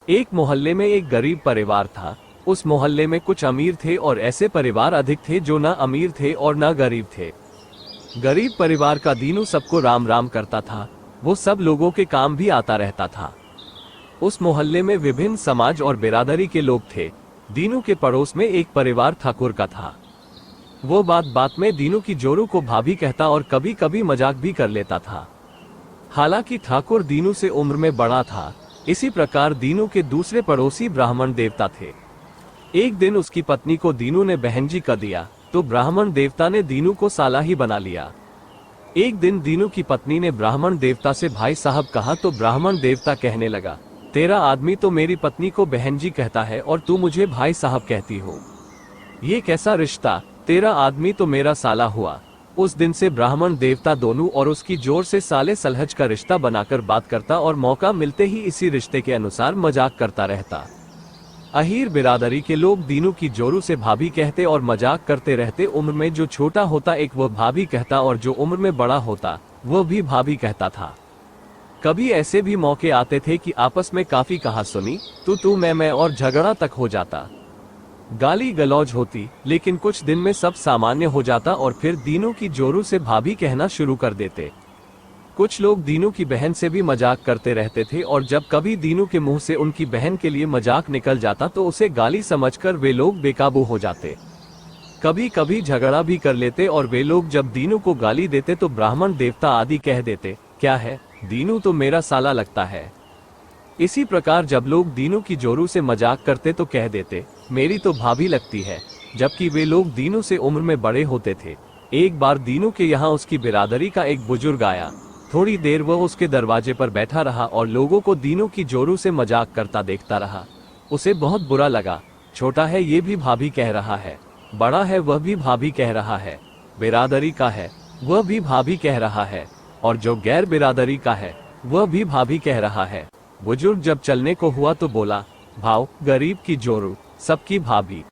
एक मोहल्ले में एक गरीब परिवार था। उस मोहल्ले में कुछ अमीर थे और ऐसे परिवार अधिक थे जो ना अमीर थे और ना गरीब थे। गरीब परिवार का दीनू सबको राम राम करता था। वो सब लोगों के काम भी आता रहता था। उस मोहल्ले में विभिन्न समाज और बिरादरी के लोग थे। दीनू के पड़ोस में एक परिवार ठाकुर का था। वो बात बात में दीनू की जोरू को भाभी कहता और कभी कभी मजाक भी कर लेता था। हालांकि ठाकुर दीनू से उम्र में बड़ा था। इसी प्रकार दीनू के दूसरे पड़ोसी ब्राह्मण देवता थे। एक दिन उसकी पत्नी को दीनू ने बहन जी कर दिया तो ब्राह्मण देवता ने दीनू को साला ही बना लिया। एक दिन दीनू की पत्नी ने ब्राह्मण देवता से भाई साहब कहा तो ब्राह्मण देवता कहने लगा, तेरा आदमी तो मेरी पत्नी को बहन जी कहता है और तू मुझे भाई साहब कहती हो। ये कैसा रिश्ता, तेरा आदमी तो मेरा साला हुआ। उस दिन से ब्राह्मण देवता दोनों और उसकी जोर से साले सलहज का रिश्ता बनाकर बात करता और मौका मिलते ही इसी रिश्ते के अनुसार मजाक करता रहता। अहीर बिरादरी के लोग दीनू की जोरू से भाभी कहते और मजाक करते रहते। उम्र में जो छोटा होता एक वह भाभी कहता और जो उम्र में बड़ा होता वह भी भाभी कहता था। कभी ऐसे भी मौके आते थे कि आपस में काफी कहा सुनी तू मैं और झगड़ा तक हो जाता। गाली गलौज होती, लेकिन कुछ दिन में सब सामान्य हो जाता और फिर दीनू की जोरू से भाभी कहना शुरू कर देते। कुछ लोग दीनू की बहन से भी मजाक करते रहते थे और जब कभी दीनू के मुंह से उनकी बहन के लिए मजाक निकल जाता तो उसे गाली समझकर वे लोग बेकाबू हो जाते। कभी कभी झगड़ा भी कर लेते और वे लोग जब दीनू को गाली देते तो ब्राह्मण देवता आदि कह देते, क्या है, दीनू तो मेरा साला लगता है। इसी प्रकार जब लोग दीनू की जोरू से मजाक करते तो कह देते, मेरी तो भाभी लगती है, जबकि वे लोग दीनू से उम्र में बड़े होते थे। एक बार दीनू के यहाँ उसकी बिरादरी का एक बुजुर्ग आया। थोड़ी देर वह उसके दरवाजे पर बैठा रहा और लोगों को दीनू की जोरू से मजाक करता देखता रहा। उसे बहुत बुरा लगा। छोटा है ये भी भाभी कह रहा है, बड़ा है वह भी भाभी कह रहा है, बिरादरी का है वह भी भाभी कह रहा है, और जो गैर बिरादरी का है वह भी भाभी कह रहा है। बुजुर्ग जब चलने को हुआ तो बोला, भाव गरीब की जोरू सबकी भाभी।